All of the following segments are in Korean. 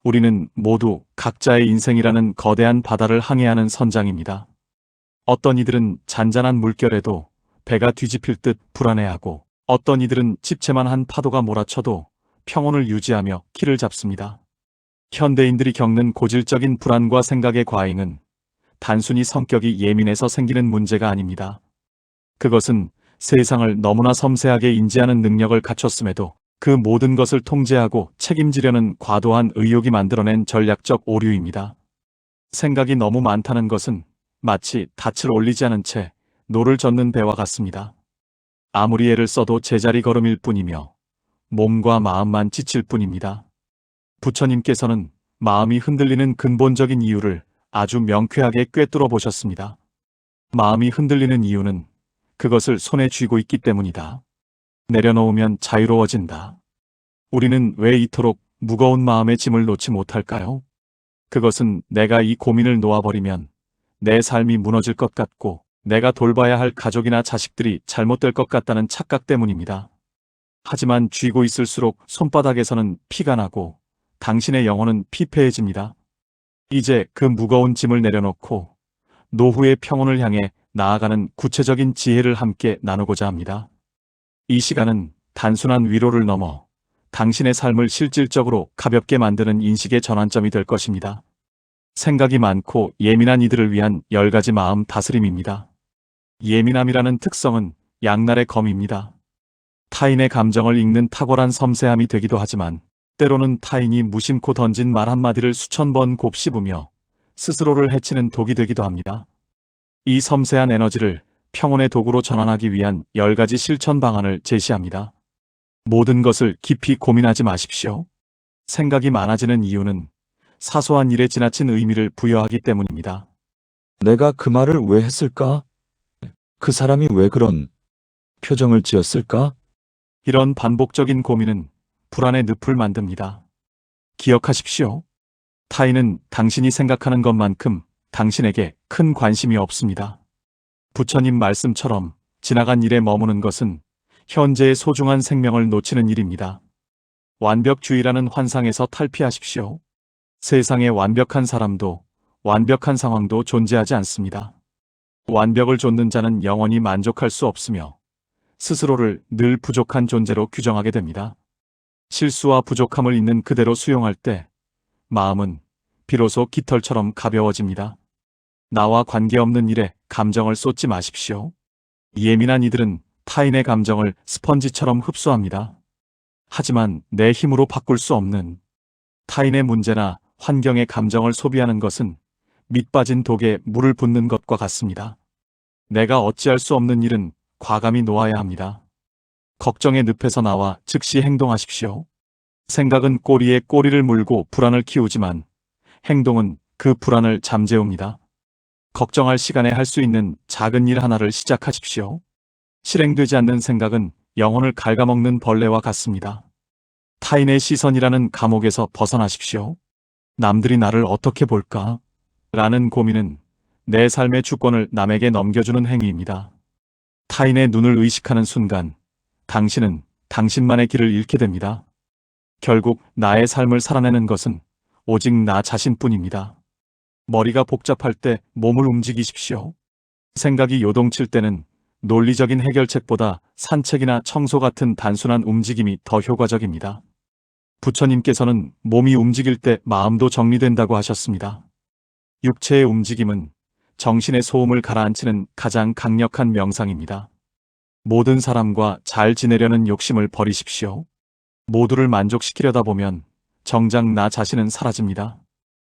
우리는 모두 각자의 인생이라는 거대한 바다를 항해하는 선장입니다. 어떤 이들은 잔잔한 물결에도 배가 뒤집힐 듯 불안해하고, 어떤 이들은 집채만 한 파도가 몰아쳐도 평온을 유지하며 키를 잡습니다. 현대인들이 겪는 고질적인 불안과 생각의 과잉은 단순히 성격이 예민해서 생기는 문제가 아닙니다. 그것은 세상을 너무나 섬세하게 인지하는 능력을 갖췄음에도 그 모든 것을 통제하고 책임지려는 과도한 의욕이 만들어낸 전략적 오류입니다. 생각이 너무 많다는 것은 마치 닻을 올리지 않은 채 노를 젓는 배와 같습니다. 아무리 애를 써도 제자리 걸음일 뿐이며 몸과 마음만 지칠 뿐입니다. 부처님께서는 마음이 흔들리는 근본적인 이유를 아주 명쾌하게 꿰뚫어 보셨습니다. 마음이 흔들리는 이유는 그것을 손에 쥐고 있기 때문이다. 내려놓으면 자유로워진다. 우리는 왜 이토록 무거운 마음의 짐을 놓지 못할까요? 그것은 내가 이 고민을 놓아버리면 내 삶이 무너질 것 같고 내가 돌봐야 할 가족이나 자식들이 잘못될 것 같다는 착각 때문입니다. 하지만 쥐고 있을수록 손바닥에서는 피가 나고 당신의 영혼은 피폐해집니다. 이제 그 무거운 짐을 내려놓고 노후의 평온을 향해 나아가는 구체적인 지혜를 함께 나누고자 합니다. 이 시간은 단순한 위로를 넘어 당신의 삶을 실질적으로 가볍게 만드는 인식의 전환점이 될 것입니다. 생각이 많고 예민한 이들을 위한 10가지 마음 다스림입니다. 예민함이라는 특성은 양날의 검입니다. 타인의 감정을 읽는 탁월한 섬세함이 되기도 하지만 때로는 타인이 무심코 던진 말 한마디를 수천 번 곱씹으며 스스로를 해치는 독이 되기도 합니다. 이 섬세한 에너지를 평온의 도구로 전환하기 위한 10가지 실천 방안을 제시합니다. 모든 것을 깊이 고민하지 마십시오. 생각이 많아지는 이유는 사소한 일에 지나친 의미를 부여하기 때문입니다. 내가 그 말을 왜 했을까? 그 사람이 왜 그런 표정을 지었을까? 이런 반복적인 고민은 불안의 늪을 만듭니다. 기억하십시오. 타인은 당신이 생각하는 것만큼 당신에게 큰 관심이 없습니다. 부처님 말씀처럼 지나간 일에 머무는 것은 현재의 소중한 생명을 놓치는 일입니다. 완벽주의라는 환상에서 탈피하십시오. 세상에 완벽한 사람도 완벽한 상황도 존재하지 않습니다. 완벽을 좇는 자는 영원히 만족할 수 없으며 스스로를 늘 부족한 존재로 규정하게 됩니다. 실수와 부족함을 있는 그대로 수용할 때 마음은 비로소 깃털처럼 가벼워집니다. 나와 관계없는 일에 감정을 쏟지 마십시오. 예민한 이들은 타인의 감정을 스펀지처럼 흡수합니다. 하지만 내 힘으로 바꿀 수 없는 타인의 문제나 환경의 감정을 소비하는 것은 밑 빠진 독에 물을 붓는 것과 같습니다. 내가 어찌할 수 없는 일은 과감히 놓아야 합니다. 걱정의 늪에서 나와 즉시 행동하십시오. 생각은 꼬리에 꼬리를 물고 불안을 키우지만 행동은 그 불안을 잠재웁니다. 걱정할 시간에 할 수 있는 작은 일 하나를 시작하십시오. 실행되지 않는 생각은 영혼을 갉아먹는 벌레와 같습니다. 타인의 시선이라는 감옥에서 벗어나십시오. 남들이 나를 어떻게 볼까? 라는 고민은 내 삶의 주권을 남에게 넘겨주는 행위입니다. 타인의 눈을 의식하는 순간 당신은 당신만의 길을 잃게 됩니다. 결국 나의 삶을 살아내는 것은 오직 나 자신뿐입니다. 머리가 복잡할 때 몸을 움직이십시오. 생각이 요동칠 때는 논리적인 해결책보다 산책이나 청소 같은 단순한 움직임이 더 효과적입니다. 부처님께서는 몸이 움직일 때 마음도 정리된다고 하셨습니다. 육체의 움직임은 정신의 소음을 가라앉히는 가장 강력한 명상입니다. 모든 사람과 잘 지내려는 욕심을 버리십시오. 모두를 만족시키려다 보면 정작 나 자신은 사라집니다.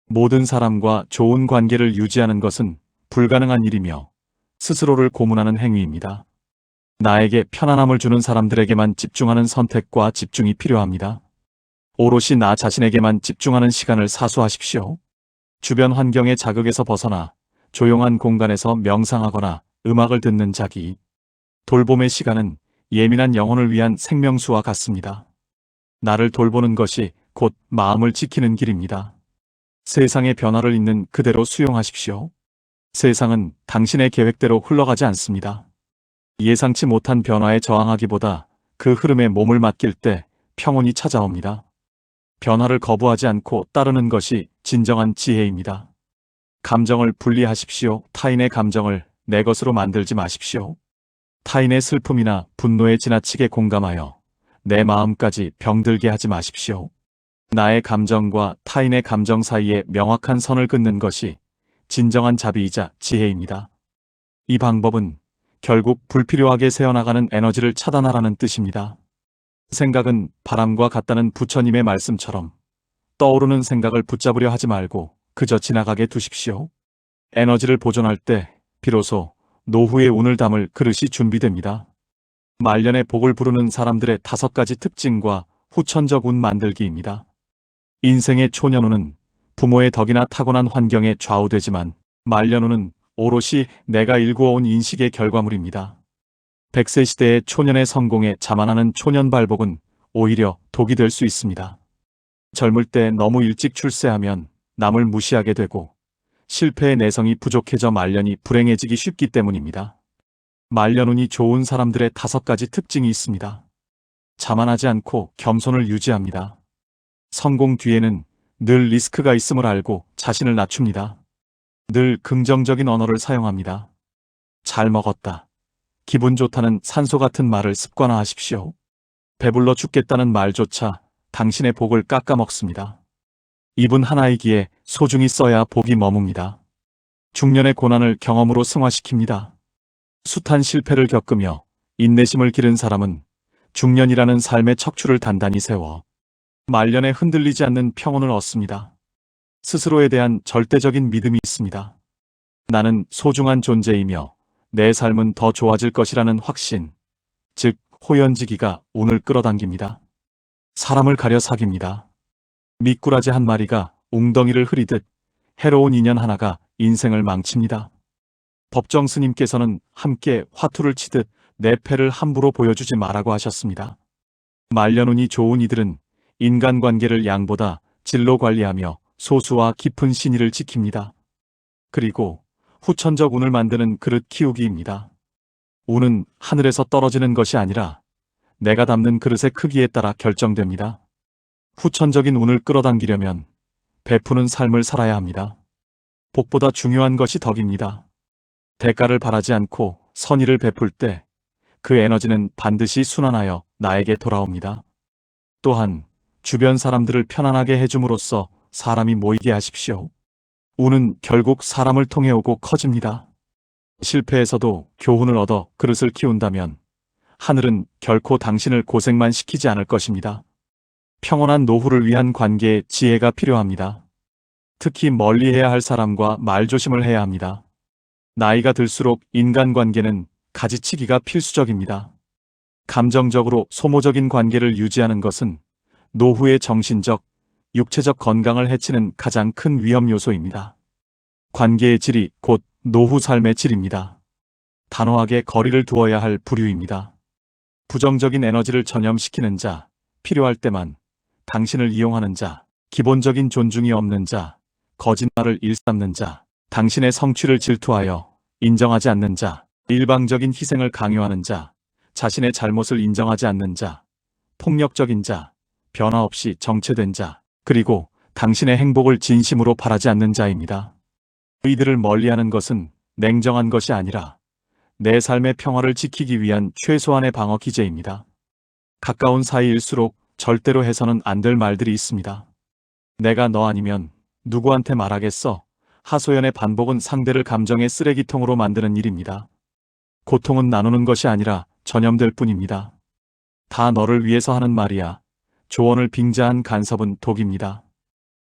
모든 사람과 좋은 관계를 유지하는 것은 불가능한 일이며 스스로를 고문하는 행위입니다. 나에게 편안함을 주는 사람들에게만 집중하는 선택과 집중이 필요합니다. 오롯이 나 자신에게만 집중하는 시간을 사수하십시오. 주변 환경의 자극에서 벗어나 조용한 공간에서 명상하거나 음악을 듣는 자기. 돌봄의 시간은 예민한 영혼을 위한 생명수와 같습니다. 나를 돌보는 것이 곧 마음을 지키는 길입니다. 세상의 변화를 있는 그대로 수용하십시오. 세상은 당신의 계획대로 흘러가지 않습니다. 예상치 못한 변화에 저항하기보다 그 흐름에 몸을 맡길 때 평온이 찾아옵니다. 변화를 거부하지 않고 따르는 것이 진정한 지혜입니다. 감정을 분리하십시오. 타인의 감정을 내 것으로 만들지 마십시오. 타인의 슬픔이나 분노에 지나치게 공감하여 내 마음까지 병들게 하지 마십시오. 나의 감정과 타인의 감정 사이에 명확한 선을 긋는 것이 진정한 자비이자 지혜입니다. 이 방법은 결국 불필요하게 새어나가는 에너지를 차단하라는 뜻입니다. 생각은 바람과 같다는 부처님의 말씀처럼 떠오르는 생각을 붙잡으려 하지 말고 그저 지나가게 두십시오. 에너지를 보존할 때 비로소 노후의 운을 담을 그릇이 준비됩니다. 말년의 복을 부르는 사람들의 5가지 특징과 후천적 운 만들기입니다. 인생의 초년운은 부모의 덕이나 타고난 환경에 좌우되지만 말년운은 오롯이 내가 일구어온 인식의 결과물입니다. 100세 시대의 초년의 성공에 자만하는 초년발복은 오히려 독이 될 수 있습니다. 젊을 때 너무 일찍 출세하면 남을 무시하게 되고 실패의 내성이 부족해져 말년이 불행해지기 쉽기 때문입니다. 말년운이 좋은 사람들의 5가지 특징이 있습니다. 자만하지 않고 겸손을 유지합니다. 성공 뒤에는 늘 리스크가 있음을 알고 자신을 낮춥니다. 늘 긍정적인 언어를 사용합니다. 잘 먹었다. 기분 좋다는 산소 같은 말을 습관화하십시오. 배불러 죽겠다는 말조차 당신의 복을 깎아먹습니다. 입은 하나이기에 소중히 써야 복이 머뭅니다. 중년의 고난을 경험으로 승화시킵니다. 숱한 실패를 겪으며 인내심을 기른 사람은 중년이라는 삶의 척추를 단단히 세워 말년에 흔들리지 않는 평온을 얻습니다. 스스로에 대한 절대적인 믿음이 있습니다. 나는 소중한 존재이며 내 삶은 더 좋아질 것이라는 확신, 즉 호연지기가 운을 끌어당깁니다. 사람을 가려 사깁니다. 미꾸라지 한 마리가 웅덩이를 흐리듯 해로운 인연 하나가 인생을 망칩니다. 법정 스님께서는 함께 화투를 치듯 내 패를 함부로 보여주지 말라고 하셨습니다. 말년운이 좋은 이들은 인간관계를 양보다 질로 관리하며 소수와 깊은 신의를 지킵니다. 그리고 후천적 운을 만드는 그릇 키우기입니다. 운은 하늘에서 떨어지는 것이 아니라 내가 담는 그릇의 크기에 따라 결정됩니다. 후천적인 운을 끌어당기려면 베푸는 삶을 살아야 합니다. 복보다 중요한 것이 덕입니다. 대가를 바라지 않고 선의를 베풀 때 그 에너지는 반드시 순환하여 나에게 돌아옵니다. 또한 주변 사람들을 편안하게 해줌으로써 사람이 모이게 하십시오. 운은 결국 사람을 통해 오고 커집니다. 실패에서도 교훈을 얻어 그릇을 키운다면 하늘은 결코 당신을 고생만 시키지 않을 것입니다. 평온한 노후를 위한 관계에 지혜가 필요합니다. 특히 멀리해야 할 사람과 말조심을 해야 합니다. 나이가 들수록 인간관계는 가지치기가 필수적입니다. 감정적으로 소모적인 관계를 유지하는 것은 노후의 정신적, 육체적 건강을 해치는 가장 큰 위험 요소입니다. 관계의 질이 곧 노후 삶의 질입니다. 단호하게 거리를 두어야 할 부류입니다. 부정적인 에너지를 전염시키는 자, 필요할 때만 당신을 이용하는 자, 기본적인 존중이 없는 자, 거짓말을 일삼는 자, 당신의 성취를 질투하여 인정하지 않는 자, 일방적인 희생을 강요하는 자, 자신의 잘못을 인정하지 않는 자, 폭력적인 자, 변화 없이 정체된 자, 그리고 당신의 행복을 진심으로 바라지 않는 자입니다. 이들을 멀리하는 것은 냉정한 것이 아니라 내 삶의 평화를 지키기 위한 최소한의 방어 기제입니다. 가까운 사이일수록 절대로 해서는 안 될 말들이 있습니다. 내가 너 아니면 누구한테 말하겠어? 하소연의 반복은 상대를 감정의 쓰레기통으로 만드는 일입니다. 고통은 나누는 것이 아니라 전염될 뿐입니다. 다 너를 위해서 하는 말이야. 조언을 빙자한 간섭은 독입니다.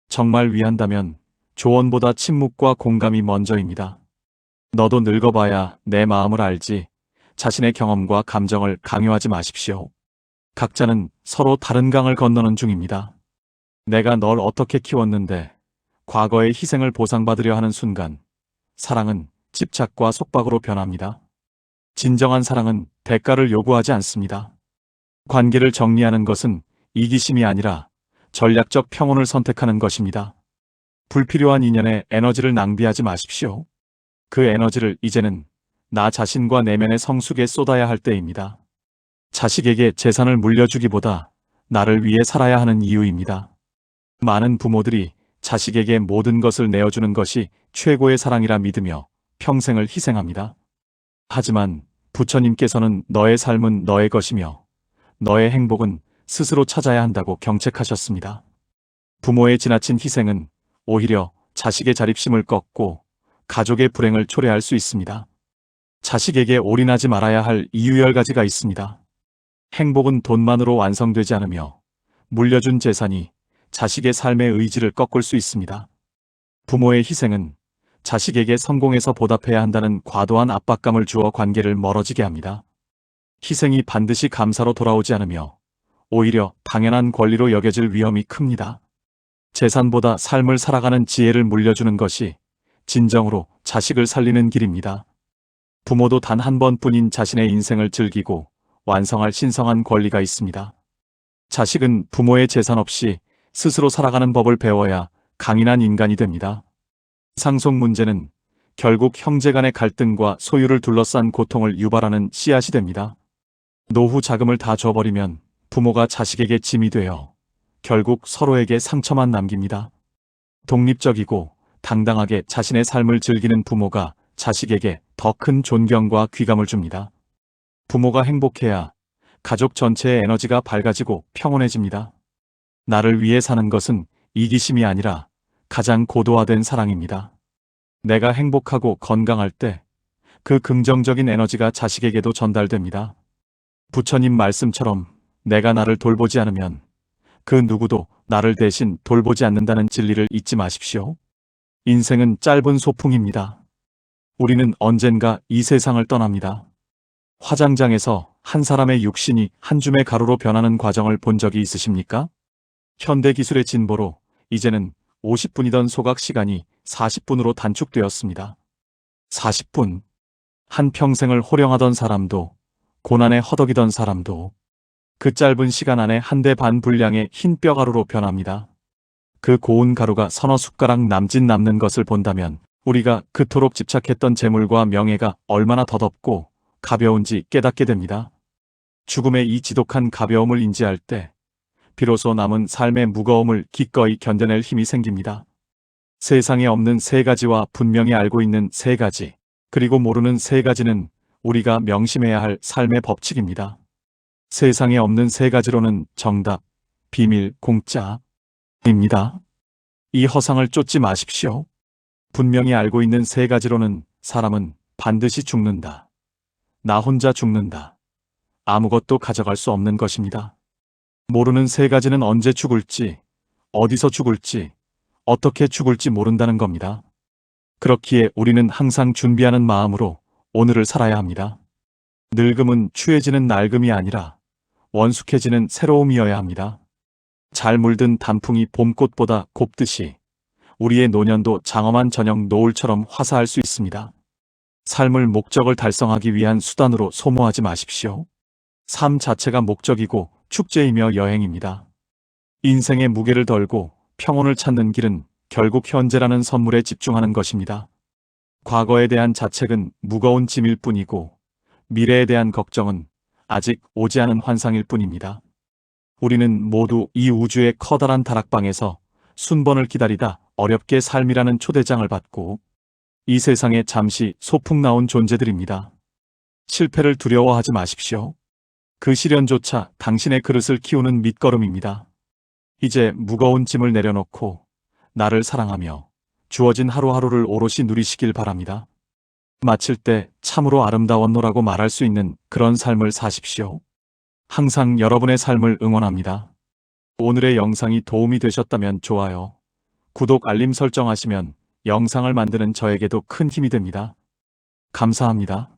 정말 위한다면 조언보다 침묵과 공감이 먼저입니다. 너도 늙어봐야 내 마음을 알지. 자신의 경험과 감정을 강요하지 마십시오. 각자는 서로 다른 강을 건너는 중입니다. 내가 널 어떻게 키웠는데 과거의 희생을 보상받으려 하는 순간 사랑은 집착과 속박으로 변합니다. 진정한 사랑은 대가를 요구하지 않습니다. 관계를 정리하는 것은 이기심이 아니라 전략적 평온을 선택하는 것입니다. 불필요한 인연에 에너지를 낭비하지 마십시오. 그 에너지를 이제는 나 자신과 내면의 성숙에 쏟아야 할 때입니다. 자식에게 재산을 물려주기보다 나를 위해 살아야 하는 이유입니다. 많은 부모들이 자식에게 모든 것을 내어주는 것이 최고의 사랑이라 믿으며 평생을 희생합니다. 하지만 부처님께서는 너의 삶은 너의 것이며 너의 행복은 스스로 찾아야 한다고 경책하셨습니다. 부모의 지나친 희생은 오히려 자식의 자립심을 꺾고 가족의 불행을 초래할 수 있습니다. 자식에게 올인하지 말아야 할 이유 10가지가 있습니다. 행복은 돈만으로 완성되지 않으며 물려준 재산이 자식의 삶의 의지를 꺾을 수 있습니다. 부모의 희생은 자식에게 성공해서 보답해야 한다는 과도한 압박감을 주어 관계를 멀어지게 합니다. 희생이 반드시 감사로 돌아오지 않으며 오히려 당연한 권리로 여겨질 위험이 큽니다. 재산보다 삶을 살아가는 지혜를 물려주는 것이 진정으로 자식을 살리는 길입니다. 부모도 단 한 번뿐인 자신의 인생을 즐기고 완성할 신성한 권리가 있습니다. 자식은 부모의 재산 없이 스스로 살아가는 법을 배워야 강인한 인간이 됩니다. 상속 문제는 결국 형제 간의 갈등과 소유를 둘러싼 고통을 유발하는 씨앗이 됩니다. 노후 자금을 다 줘버리면 부모가 자식에게 짐이 되어 결국 서로에게 상처만 남깁니다. 독립적이고 당당하게 자신의 삶을 즐기는 부모가 자식에게 더 큰 존경과 귀감을 줍니다. 부모가 행복해야 가족 전체의 에너지가 밝아지고 평온해집니다. 나를 위해 사는 것은 이기심이 아니라 가장 고도화된 사랑입니다. 내가 행복하고 건강할 때 그 긍정적인 에너지가 자식에게도 전달됩니다. 부처님 말씀처럼 내가 나를 돌보지 않으면 그 누구도 나를 대신 돌보지 않는다는 진리를 잊지 마십시오. 인생은 짧은 소풍입니다. 우리는 언젠가 이 세상을 떠납니다. 화장장에서 한 사람의 육신이 한 줌의 가루로 변하는 과정을 본 적이 있으십니까? 현대 기술의 진보로 이제는 50분이던 소각 시간이 40분으로 단축되었습니다. 40분. 한 평생을 호령하던 사람도, 고난에 허덕이던 사람도 그 짧은 시간 안에 1대 반 분량의 흰 뼈가루로 변합니다. 그 고운 가루가 서너 숟가락 남는 것을 본다면 우리가 그토록 집착했던 재물과 명예가 얼마나 더덥고 가벼운지 깨닫게 됩니다. 죽음의 이 지독한 가벼움을 인지할 때 비로소 남은 삶의 무거움을 기꺼이 견뎌낼 힘이 생깁니다. 세상에 없는 3가지와 분명히 알고 있는 3가지, 그리고 모르는 3가지는 우리가 명심해야 할 삶의 법칙입니다. 세상에 없는 3가지로는 정답, 비밀, 공짜입니다. 이 허상을 쫓지 마십시오. 분명히 알고 있는 3가지로는 사람은 반드시 죽는다. 나 혼자 죽는다. 아무것도 가져갈 수 없는 것입니다. 모르는 3가지는 언제 죽을지, 어디서 죽을지, 어떻게 죽을지 모른다는 겁니다. 그렇기에 우리는 항상 준비하는 마음으로 오늘을 살아야 합니다. 늙음은 추해지는 낡음이 아니라 원숙해지는 새로움이어야 합니다. 잘 물든 단풍이 봄꽃보다 곱듯이 우리의 노년도 장엄한 저녁 노을처럼 화사할 수 있습니다. 삶을 목적을 달성하기 위한 수단으로 소모하지 마십시오. 삶 자체가 목적이고 축제이며 여행입니다. 인생의 무게를 덜고 평온을 찾는 길은 결국 현재라는 선물에 집중하는 것입니다. 과거에 대한 자책은 무거운 짐일 뿐이고 미래에 대한 걱정은 아직 오지 않은 환상일 뿐입니다. 우리는 모두 이 우주의 커다란 다락방에서 순번을 기다리다 어렵게 삶이라는 초대장을 받고 이 세상에 잠시 소풍 나온 존재들입니다. 실패를 두려워하지 마십시오. 그 시련조차 당신의 그릇을 키우는 밑거름입니다. 이제 무거운 짐을 내려놓고 나를 사랑하며 주어진 하루하루를 오롯이 누리시길 바랍니다. 마칠 때 참으로 아름다웠노라고 말할 수 있는 그런 삶을 사십시오. 항상 여러분의 삶을 응원합니다. 오늘의 영상이 도움이 되셨다면 좋아요, 구독, 알림 설정하시면 영상을 만드는 저에게도 큰 힘이 됩니다. 감사합니다.